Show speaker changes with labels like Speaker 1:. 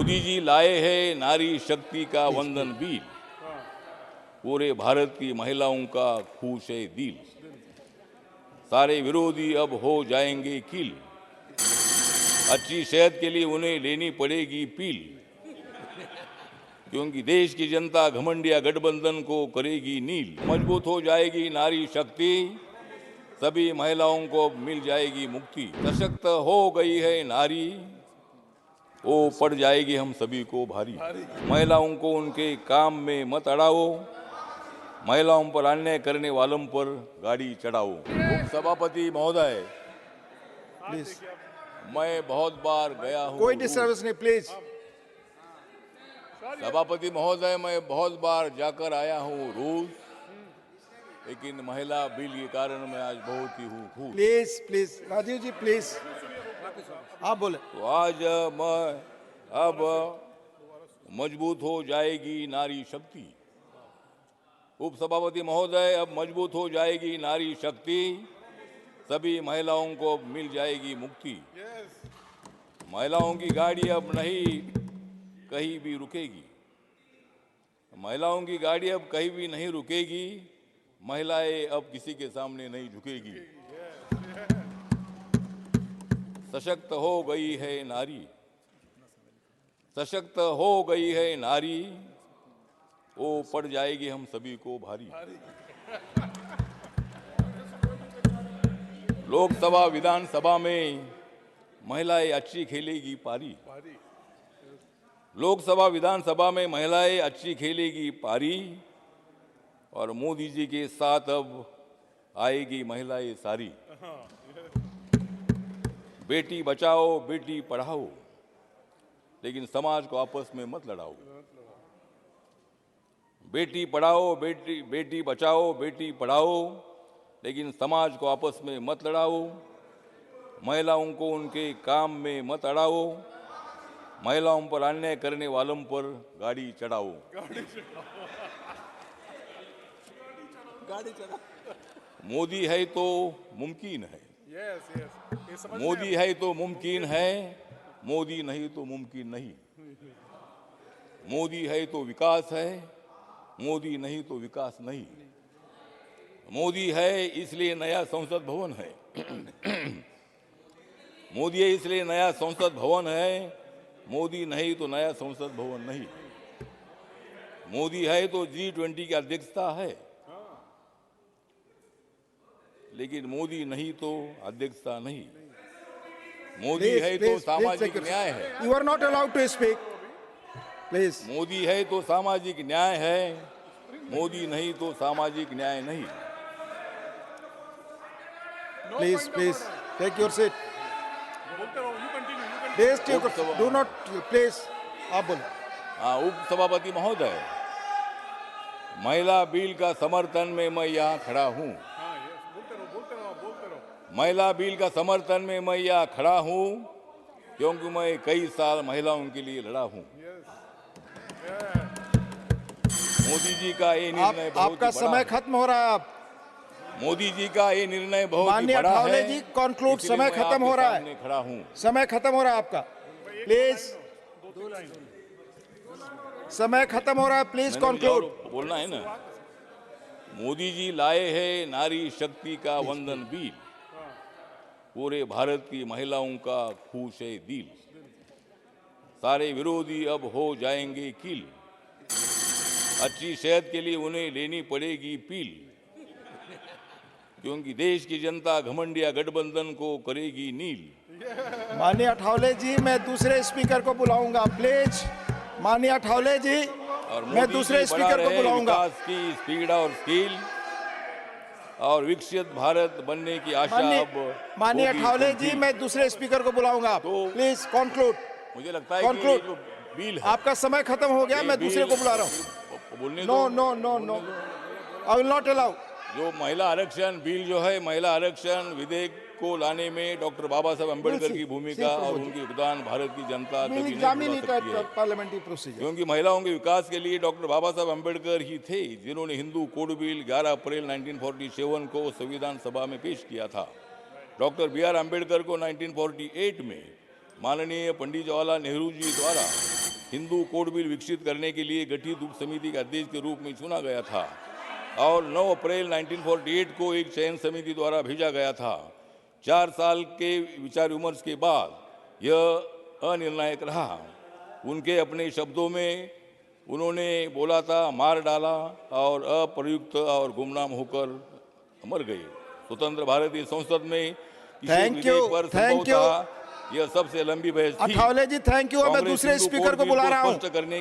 Speaker 1: मोदी जी लाए हैं नारी शक्ति का वंदन बिल, पूरे भारत की महिलाओं का खुश है दिल, सारे विरोधी अब हो जाएंगे किल, अच्छी सेहत के लिए उन्हें लेनी पड़ेगी पील, क्योंकि देश की जनता घमंडिया गठबंधन को करेगी नील। मजबूत हो जाएगी नारी शक्ति, सभी महिलाओं को मिल जाएगी मुक्ति, सशक्त हो गई है नारी, वो पड़ जाएगी हम सभी को भारी। महिलाओं को उनके काम में मत अड़ाओ, महिलाओं पर अन्याय करने वालों पर गाड़ी चढ़ाओ। उप सभापति महोदय,
Speaker 2: प्लीज
Speaker 1: मैं बहुत बार गया हूँ।
Speaker 2: कोई डिस्टर्बेंस नहीं, प्लीज।
Speaker 1: सभापति महोदय, मैं बहुत बार जाकर आया हूँ रूस, लेकिन महिला बिल के कारण मैं आज बहुत ही हूँ खुश।
Speaker 2: Please please Rajiv ji, please आप बोले।
Speaker 1: तो आज मैं अब मजबूत हो जाएगी नारी शक्ति। उप सभापति महोदय, अब मजबूत हो जाएगी नारी शक्ति, सभी महिलाओं को मिल जाएगी मुक्ति। महिलाओं की गाड़ी अब नहीं कहीं भी रुकेगी, महिलाओं की गाड़ी अब कहीं भी नहीं रुकेगी, महिलाएं अब किसी के सामने नहीं झुकेगी। सशक्त हो गई है नारी, सशक्त हो गई है नारी, वो पड़ जाएगी हम सभी को भारी। लोकसभा विधानसभा में महिलाएं अच्छी खेलेगी पारी, लोकसभा विधानसभा में महिलाएं अच्छी खेलेगी पारी, और मोदी जी के साथ अब आएगी महिलाएं सारी। बेटी बचाओ बेटी पढ़ाओ, लेकिन समाज को आपस में मत लड़ाओ। बेटी पढ़ाओ बेटी बचाओ बेटी पढ़ाओ, लेकिन समाज को आपस में मत लड़ाओ। महिलाओं को उनके काम में मत अड़ाओ, महिलाओं पर अन्याय करने वालों पर गाड़ी चढ़ाओ। मोदी है तो मुमकिन है, मोदी है तो मुमकिन है, मोदी नहीं तो मुमकिन नहीं। मोदी है तो विकास है, मोदी नहीं तो विकास नहीं। मोदी है इसलिए नया संसद भवन है, मोदी है इसलिए नया संसद भवन है, मोदी नहीं तो नया संसद भवन नहीं। मोदी है तो G20 की अध्यक्षता है, लेकिन मोदी नहीं तो अध्यक्षता नहीं। मोदी है तो सामाजिक न्याय है।
Speaker 2: You are not allowed to speak, please.
Speaker 1: Modi है तो सामाजिक न्याय है, मोदी नहीं तो सामाजिक न्याय नहीं।
Speaker 2: Please please take your seat. Do not, please आप बोलो।
Speaker 1: हाँ, उप सभापति महोदय, महिला बिल का समर्थन में मैं यहाँ खड़ा हूँ। महिला बिल का समर्थन में मैं यहाँ खड़ा हूँ, क्योंकि मैं कई साल महिलाओं के लिए लड़ा हूँ। मोदी जी का ये निर्णय बहुत
Speaker 2: आपका
Speaker 1: ही बड़ा
Speaker 2: समय
Speaker 1: है।
Speaker 2: खत्म हो रहा है। आप
Speaker 1: मोदी जी का ये निर्णय बहुत ही
Speaker 2: माननीय
Speaker 1: बड़ा
Speaker 2: ठावरे
Speaker 1: है।
Speaker 2: जी, कंक्लूड।
Speaker 1: इसलिए
Speaker 2: समय
Speaker 1: मैं
Speaker 2: खत्म
Speaker 1: आपके
Speaker 2: हो रहा
Speaker 1: सामने
Speaker 2: है,
Speaker 1: खड़ा हूँ।
Speaker 2: समय खत्म हो रहा है आपका, प्लीज। समय खत्म हो रहा है, प्लीज
Speaker 1: मैंने
Speaker 2: कंक्लूड।
Speaker 1: और बोलना है ना। मोदी जी लाए हैं नारी शक्ति का वंदन बिल, पूरे भारत की महिलाओं का खुश है दिल, सारे विरोधी अब हो जाएंगे किल, अच्छी सेहत के लिए उन्हें लेनी पड़ेगी पील, क्योंकि देश की जनता घमंडिया गठबंधन को करेगी नील।
Speaker 2: माननीय ठावले जी, मैं दूसरे स्पीकर को बुलाऊंगा, प्लीज। माननीय ठावले जी,
Speaker 1: और
Speaker 2: मैं
Speaker 1: मोदी
Speaker 2: दूसरे
Speaker 1: जी बढ़ा
Speaker 2: स्पीकर को
Speaker 1: रहे
Speaker 2: बुलाऊंगा।
Speaker 1: विकास की स्पीड और स्किल, और विकसित भारत बनने की आशा अब
Speaker 2: माननीय
Speaker 1: होगी
Speaker 2: ठावले
Speaker 1: पूरी।
Speaker 2: जी, मैं दूसरे स्पीकर को बुलाऊंगा, प्लीज कंक्लूड।
Speaker 1: मुझे लगता है कि ये जो बिल है,
Speaker 2: आपका समय खत्म हो गया,
Speaker 1: ये
Speaker 2: मैं दूसरे
Speaker 1: बिल-
Speaker 2: को बुला रहा हूँ।
Speaker 1: बोलने
Speaker 2: नो
Speaker 1: दो।
Speaker 2: No no no, I will not allow.
Speaker 1: जो महिला आरक्षण बिल जो है, महिला आरक्षण विधेयक को लाने में डॉक्टर बाबा साहब अम्बेडकर की भूमिका और उनकी योगदान भारत की जनता कभी नहीं भुला सकती है।
Speaker 2: Parliamentary procedure.
Speaker 1: क्योंकि महिलाओं के विकास के लिए डॉक्टर बाबा साहब अम्बेडकर ही थे जिन्होंने हिंदू कोड बिल 11 अप्रैल 1947 को संविधान सभा में पेश किया था। डॉक्टर BR अम्बेडकर को 1948 में माननीय पंडित जवाहरलाल नेहरू जी द्वारा हिंदू कोड बिल विकसित करने के लिए गठित उप समिति के अध्यक्ष के रूप में चुना गया था और 9 अप्रैल 1948 को एक चयन समिति द्वारा भेजा गया था। 4 साल के विचार विमर्श के बाद यह अनिर्णायक रहा। उनके अपने शब्दों में उन्होंने बोला था, मार डाला और अप्रयुक्त और गुमनाम होकर मर गए। स्वतंत्र भारतीय संसद में
Speaker 2: थैंक यू
Speaker 1: यह सबसे लंबी बहस थी।
Speaker 2: अठावले जी थैंक यू। मैं दूसरे स्पीकर को बुला रहा हूं।
Speaker 1: करने